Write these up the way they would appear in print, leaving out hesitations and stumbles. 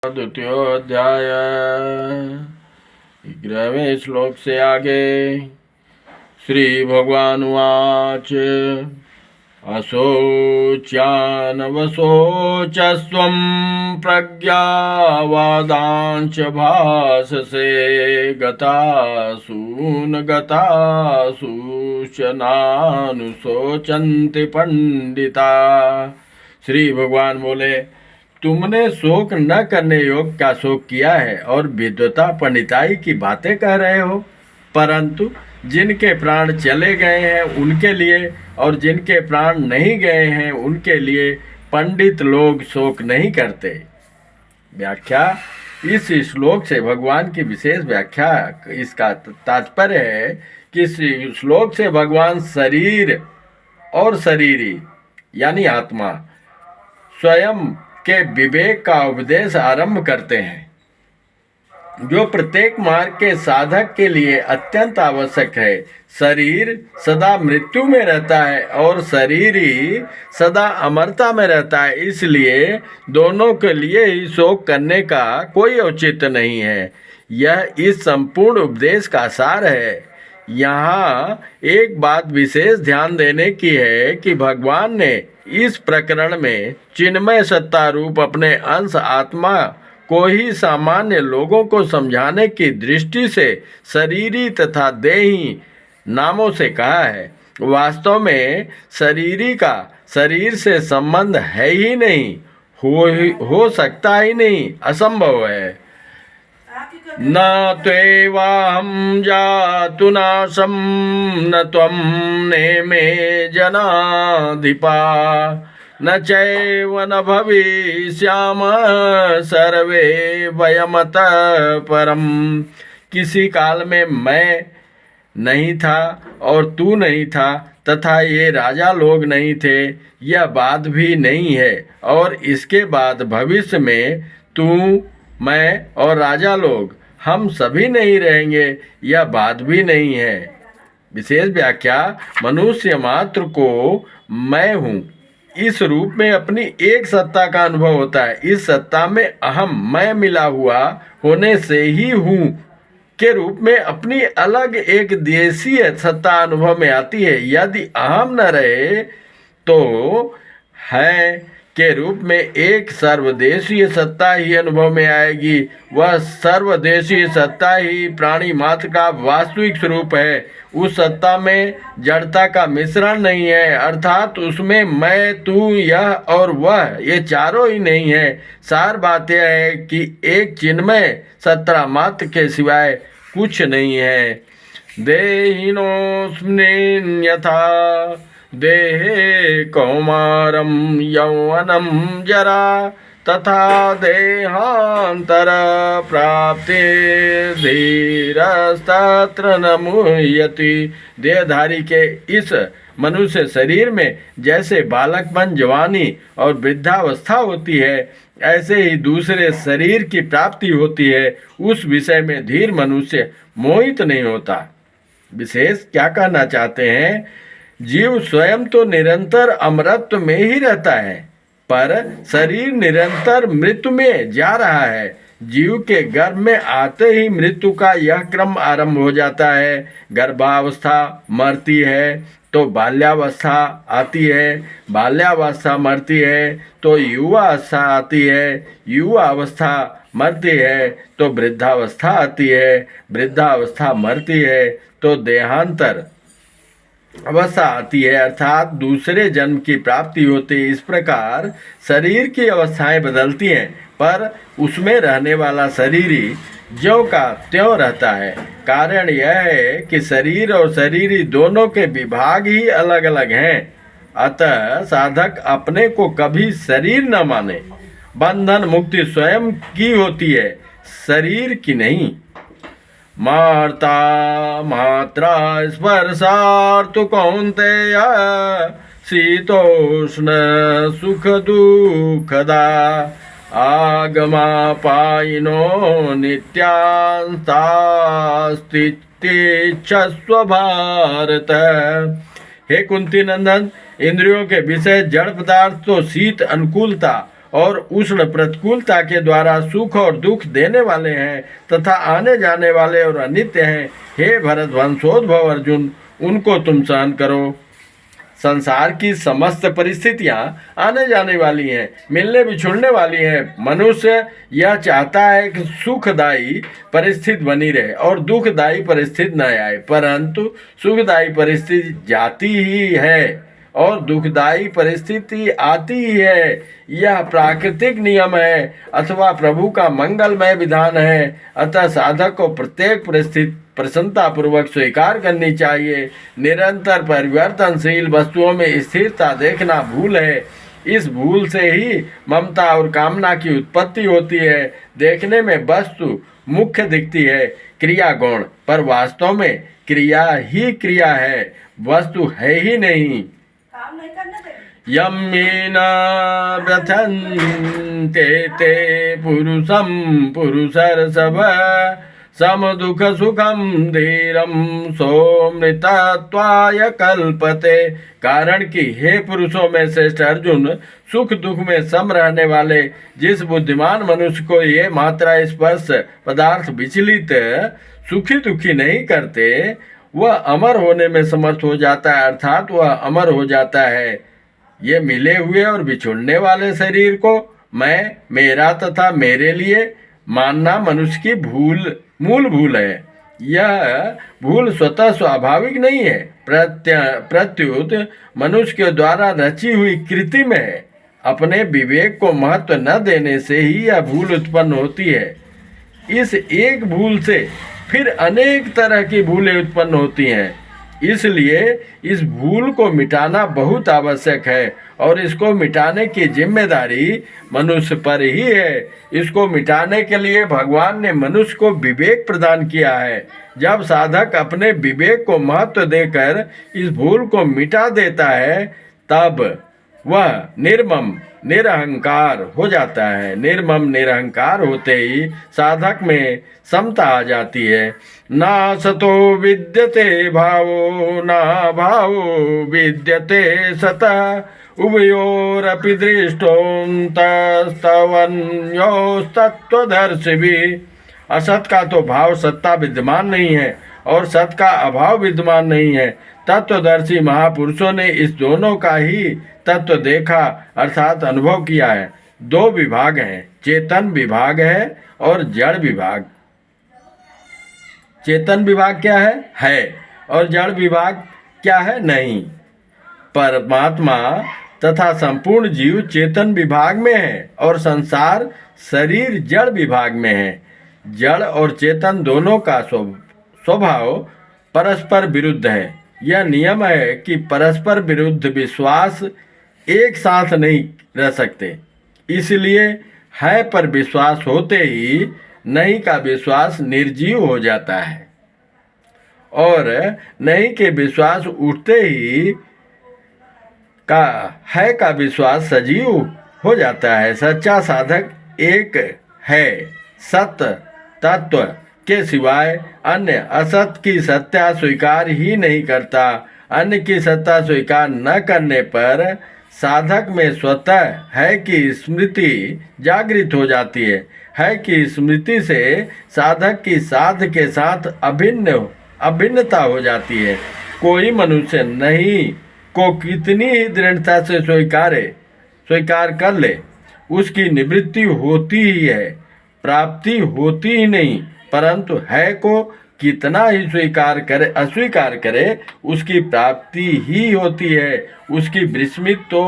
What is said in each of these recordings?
द्वितीयोऽध्याय 11वें श्लोक से आगे। श्री भगवान उवाच अशोच्यानवशोचस्त्वं प्रज्ञावादांश्च भाससे गतासून गतासूश्च नानुशोचन्ति पंडिता। श्री भगवान बोले, तुमने शोक न करने योग का शोक किया है और विद्वता पंडिताई की बातें कह रहे हो, परंतु जिनके प्राण चले गए हैं उनके लिए और जिनके प्राण नहीं गए हैं उनके लिए पंडित लोग शोक नहीं करते। व्याख्या। इस श्लोक से भगवान की विशेष व्याख्या। इसका तात्पर्य है कि इस श्लोक से भगवान शरीर और शरीरी यानी आत्मा स्वयं के विवेक का उपदेश आरंभ करते हैं, जो प्रत्येक मार्ग के साधक के लिए अत्यंत आवश्यक है। शरीर सदा मृत्यु में रहता है और शरीरी सदा अमरता में रहता है, इसलिए दोनों के लिए ही शोक करने का कोई औचित्य नहीं है। यह इस संपूर्ण उपदेश का सार है। यहाँ एक बात विशेष ध्यान देने की है कि भगवान ने इस प्रकरण में चिन्मय सत्ता रूप अपने अंश आत्मा को ही सामान्य लोगों को समझाने की दृष्टि से शरीरी तथा देही नामों से कहा है। वास्तव में शरीरी का शरीर से संबंध है ही नहीं, हो सकता ही नहीं, असंभव है। न त्वेवाहं जातु नाशं न त्वं नेमे जनाधिपा न चैव न भविष्याम सर्वे वयमतः परम। किसी काल में मैं नहीं था और तू नहीं था तथा ये राजा लोग नहीं थे, यह बात भी नहीं है, और इसके बाद भविष्य में तू, मैं और राजा लोग हम सभी नहीं रहेंगे, यह बात भी नहीं है। विशेष व्याख्या। मनुष्य मात्र को मैं हूँ इस रूप में अपनी एक सत्ता का अनुभव होता है। इस सत्ता में अहम मैं मिला हुआ होने से ही हूँ के रूप में अपनी अलग एक देशीय सत्ता अनुभव में आती है। यदि अहम न रहे तो है के रूप में एक सर्वदेशीय सत्ता ही अनुभव में आएगी। वह सर्वदेशीय सत्ता ही प्राणी मात्र का वास्तविक स्वरूप है। उस सत्ता में जड़ता का मिश्रण नहीं है, अर्थात उसमें मैं, तू, यह और वह ये चारों ही नहीं है। सार बात यह है कि एक चिन्मय सत्ता मात्र के सिवाय कुछ नहीं है। देहिनोऽस्मिन् यथा देहे कौमारं यौवनं जरा तथा देहांतर प्राप्ते धीरस्तत्र न मुह्यति। देहधारी के इस मनुष्य शरीर में जैसे बालकपन, जवानी और वृद्धावस्था होती है, ऐसे ही दूसरे शरीर की प्राप्ति होती है। उस विषय में धीर मनुष्य मोहित नहीं होता। विशेष क्या कहना चाहते हैं? जीव स्वयं तो निरंतर अमरत्व में ही रहता है, पर शरीर निरंतर मृत्यु में जा रहा है। जीव के गर्भ में आते ही मृत्यु का यह क्रम आरंभ हो जाता है। गर्भावस्था मरती है तो बाल्यावस्था आती है, बाल्यावस्था मरती है तो युवावस्था आती है, युवावस्था मरती है तो वृद्धावस्था आती है, वृद्धावस्था मरती है तो देहांतर अवस्था आती है, अर्थात दूसरे जन्म की प्राप्ति होती है। इस प्रकार शरीर की अवस्थाएं बदलती हैं, पर उसमें रहने वाला शरीरी ज्यों का त्यों रहता है। कारण यह है कि शरीर और शरीरी दोनों के विभाग ही अलग अलग हैं। अतः साधक अपने को कभी शरीर न माने। बंधन मुक्ति स्वयं की होती है, शरीर की नहीं। मार्ता मात्रा स्पर्शार्तु कौन्तेय शीतोष्ण सुख दुःखदा आगमापायिनो नित्यांस्तास्तिच्छस्व भारत। हे कुंती नंदन, इंद्रियों के विषय जड़ पदार्थ तो शीत अनुकूलता और उष्ण प्रतिकूलता के द्वारा सुख और दुख देने वाले हैं तथा आने जाने वाले और अनित्य हैं। हे भरत वंशोद्भव अर्जुन, उनको तुम सहन करो। संसार की समस्त परिस्थितियां आने जाने वाली हैं, मिलने बिछुड़ने वाली हैं। मनुष्य यह चाहता है कि सुखदायी परिस्थिति बनी रहे और दुखदायी परिस्थिति न आए, परंतु सुखदायी परिस्थिति जाती ही है और दुखदायी परिस्थिति आती ही है। यह प्राकृतिक नियम है अथवा प्रभु का मंगलमय विधान है। अतः साधक को प्रत्येक परिस्थिति प्रसन्नतापूर्वक स्वीकार करनी चाहिए। निरंतर परिवर्तनशील वस्तुओं में स्थिरता देखना भूल है। इस भूल से ही ममता और कामना की उत्पत्ति होती है। देखने में वस्तु मुख्य दिखती है, क्रिया गौण, पर वास्तव में क्रिया ही क्रिया है, वस्तु है ही नहीं। यम्येन व्यथन्ते ते पुरुषं पुरुषर्षभ सम दुख सुखम धीरम सोमृतत्वाय कल्पते। कारण कि हे पुरुषों में श्रेष्ठ अर्जुन, सुख दुख में सम रहने वाले जिस बुद्धिमान मनुष्य को ये मात्रा स्पर्श पदार्थ विचलित सुखी दुखी नहीं करते, वह अमर होने में समर्थ हो जाता है, अर्थात वह अमर हो जाता है। ये मिले हुए और बिछुड़ने वाले शरीर को मैं, मेरा तथा मेरे लिए मानना मनुष्य की मूल भूल है। यह भूल स्वतः स्वाभाविक नहीं है, प्रत्युत मनुष्य के द्वारा रची हुई कृति में है। अपने विवेक को महत्व न देने से ही यह भूल उत्पन्न होती है। इस एक भूल से फिर अनेक तरह की भूलें उत्पन्न होती हैं। इसलिए इस भूल को मिटाना बहुत आवश्यक है और इसको मिटाने की जिम्मेदारी मनुष्य पर ही है। इसको मिटाने के लिए भगवान ने मनुष्य को विवेक प्रदान किया है। जब साधक अपने विवेक को महत्व देकर इस भूल को मिटा देता है, तब वह निर्मम निरहंकार हो जाता है। निर्मम निरहंकार होते ही साधक में समता आ जाती है। ना सतो विद्यते भावो ना भावो विद्यते सतः उभयोरपि दृष्टोऽन्तस्तवन्योस्तत्त्वदर्शिभिः। असत का तो भाव सत्ता विद्यमान नहीं है और सत का अभाव विद्यमान नहीं है। तत्वदर्शी महापुरुषों ने इस दोनों का ही तत्व देखा अर्थात अनुभव किया है। दो विभाग हैं, चेतन विभाग है और जड़ विभाग। चेतन विभाग क्या है और जड़ विभाग क्या है, नहीं। परमात्मा तथा संपूर्ण जीव चेतन विभाग में है और संसार शरीर जड़ विभाग में है। जड़ और चेतन दोनों का स्वभाव परस्पर विरुद्ध है। यह नियम है कि परस्पर विरुद्ध विश्वास एक साथ नहीं रह सकते। इसलिए है पर विश्वास होते ही नहीं का विश्वास निर्जीव हो जाता है और नहीं के विश्वास उठते ही है का विश्वास सजीव हो जाता है। सच्चा साधक एक है सत्य तत्व के सिवाय अन्य असत की सत्ता स्वीकार ही नहीं करता। अन्य की सत्ता स्वीकार न करने पर साधक में स्वतः है की स्मृति जागृत हो जाती है कि स्मृति से साधक की साध के साथ अभिन्नता हो जाती है। कोई मनुष्य नहीं को कितनी ही दृढ़ता से स्वीकार कर ले, उसकी निवृत्ति होती ही है, प्राप्ति होती ही नहीं। परंतु है को कितना ही अस्वीकार करे, उसकी प्राप्ति ही होती है। उसकी विस्मृत तो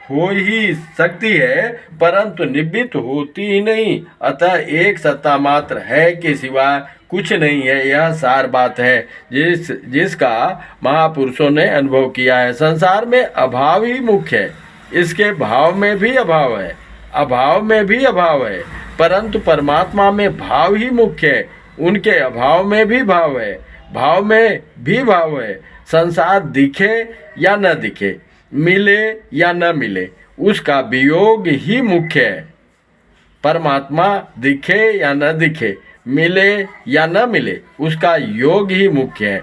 हो ही सकती है परंतु निवृत्त होती ही नहीं। अतः एक सत्ता मात्र है के सिवा कुछ नहीं है। यह सार बात है जिसका महापुरुषों ने अनुभव किया है। संसार में अभाव ही मुख्य है, इसके भाव में भी अभाव है, अभाव में भी अभाव है, परंतु परमात्मा में भाव ही मुख्य है। उनके अभाव में भी भाव है, भाव में भी भाव है। संसार दिखे या न दिखे, मिले या न मिले, उसका वियोग ही मुख्य है। परमात्मा दिखे या न दिखे, मिले या न मिले, उसका योग ही मुख्य है।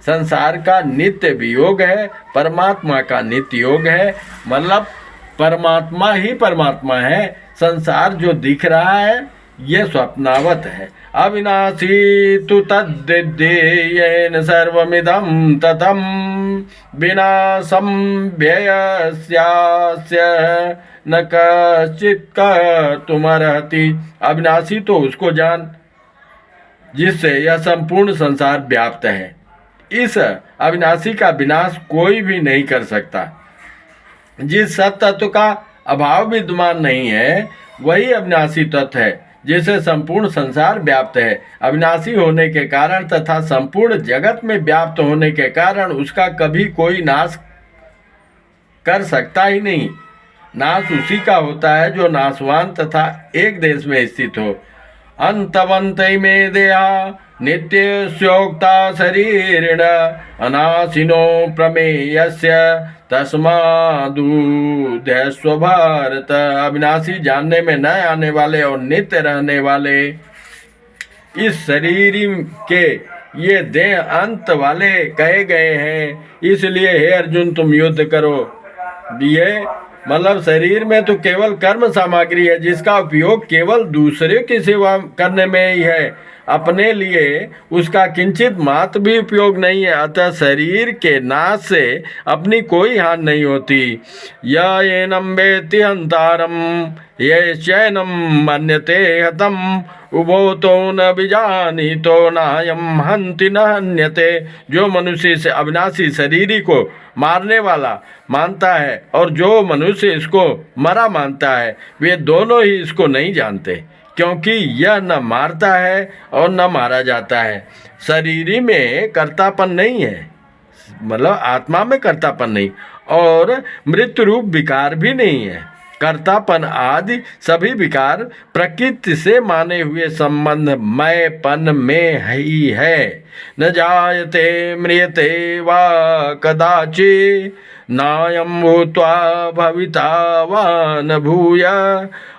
संसार का नित्य वियोग है, परमात्मा का नित्य योग है। मतलब परमात्मा ही परमात्मा है। संसार जो दिख रहा है ये स्वप्नावत है। अविनाशी तु तद्विद्येन सर्वमिदं ततं विनाशं व्ययस्यास्य न कश्चित् कर्तुमर्हति। अविनाशी तो उसको जान जिससे यह संपूर्ण संसार व्याप्त है। इस अविनाशी का विनाश कोई भी नहीं कर सकता। जिस सत तत्व का अभाव विद्यमान नहीं है वही अविनाशी तत्व है जिसे संपूर्ण संसार व्याप्त है। अविनाशी होने के कारण तथा संपूर्ण जगत में व्याप्त होने के कारण उसका कभी कोई नाश कर सकता ही नहीं। नाश उसी का होता है जो नाशवान तथा एक देश में स्थित हो। अंतवंत में देहा नित्यस्योक्ता शरीरिण अनाशिनो प्रमेयस्य तस्मादुध्यस्व भारत। अविनाशी, जानने में न आने वाले और नित्य रहने वाले इस शरीर के ये देह अंत वाले कहे गए हैं। इसलिए हे अर्जुन तुम युद्ध करो। ये मतलब शरीर में तो केवल कर्म सामग्री है जिसका उपयोग केवल दूसरे की सेवा करने में ही है, अपने लिए उसका किंचित मात्र भी उपयोग नहीं है। अतः शरीर के नाश से अपनी कोई हानि नहीं होती। येनम वेत्ति हंतारम ये शयनम मन्यते हतम उभो तो न विजानीतो नायम हंति न हन्यते। जो मनुष्य इस अविनाशी शरीरी को मारने वाला मानता है और जो मनुष्य इसको मरा मानता है वे दोनों ही इसको नहीं जानते, क्योंकि यह न मारता है और न मारा जाता है। शरीरी में कर्तापन नहीं है, मतलब आत्मा में कर्तापन नहीं, और मृत्यु रूप विकार भी नहीं है। कर्तापन आदि सभी विकार प्रकृति से माने हुए संबंध मैंपन में ही है। न जायते म्रियते वा कदाचित् नायं भूत्वा भविता वा न भूय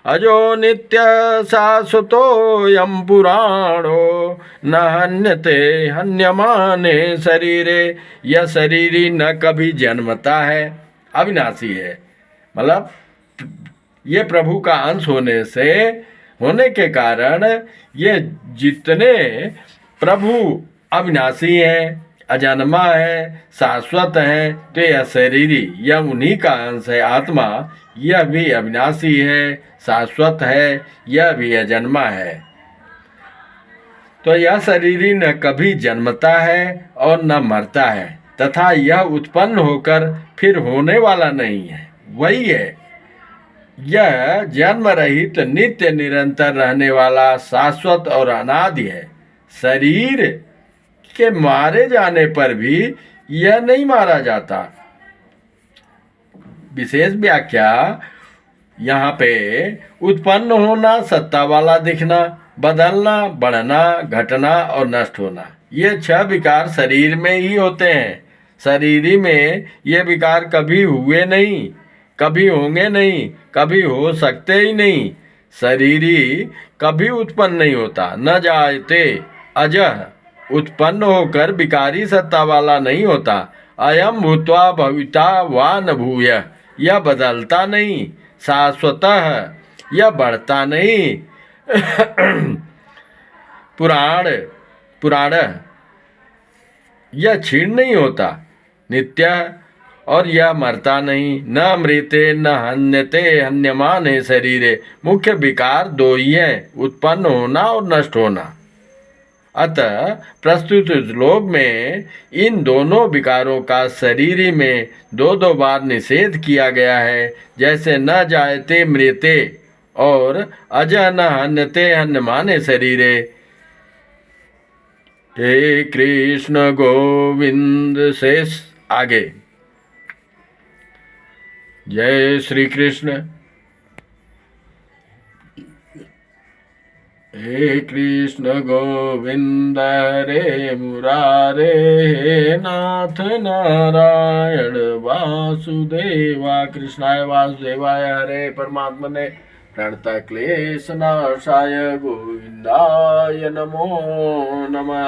अजो नित्य शाश्वतोऽयं पुराणो न हन्यते हन्यमाने शरीरे। यह शरीरी न कभी जन्मता है, अविनाशी है। मतलब ये प्रभु का अंश होने के कारण ये जितने प्रभु अविनाशी हैं, अजन्मा है, शाश्वत है, तो यह शरीरी यह उन्हीं का अंश है। आत्मा यह भी अविनाशी है, शाश्वत है, यह भी अजन्मा है। तो यह शरीरी न कभी जन्मता है और न मरता है तथा यह उत्पन्न होकर फिर होने वाला नहीं है। वही है, यह जन्म रहित नित्य निरंतर रहने वाला शाश्वत और अनादि है। शरीर के मारे जाने पर भी यह नहीं मारा जाता। विशेष व्याख्या यहाँ पे उत्पन्न होना, सत्ता वाला दिखना, बदलना, बढ़ना, घटना और नष्ट होना, ये 6 विकार शरीर में ही होते हैं। शरीरी में ये विकार कभी हुए नहीं, कभी होंगे नहीं, कभी हो सकते ही नहीं। शरीरी कभी उत्पन्न नहीं होता। न जायते अजह, उत्पन्न होकर विकारी सत्ता वाला नहीं होता। अयम भूत्वा भविता वा न भूय, यह बदलता नहीं। शाश्वतः, यह बढ़ता नहीं। पुराण, यह क्षीण नहीं होता। नित्य, और यह मरता नहीं। न मृते न हन्यते हन्यमाने शरीरे। मुख्य विकार 2 ही हैं, उत्पन्न होना और नष्ट होना। अतः प्रस्तुत श्लोक में इन दोनों विकारों का शरीरी में 2 बार निषेध किया गया है, जैसे न जायते मृते और अजह न हन्यते हन्यमाने शरीरे। हे कृष्ण गोविंद से आगे। जय श्री कृष्ण। हे कृष्ण गोविंद हरे मुरारे, हे नाथ नारायण वासुदेवा। कृष्णाय वासुदेवाय हरे परमात्मने प्रणत क्लेश नाशाय गोविंदाय नमो नमः।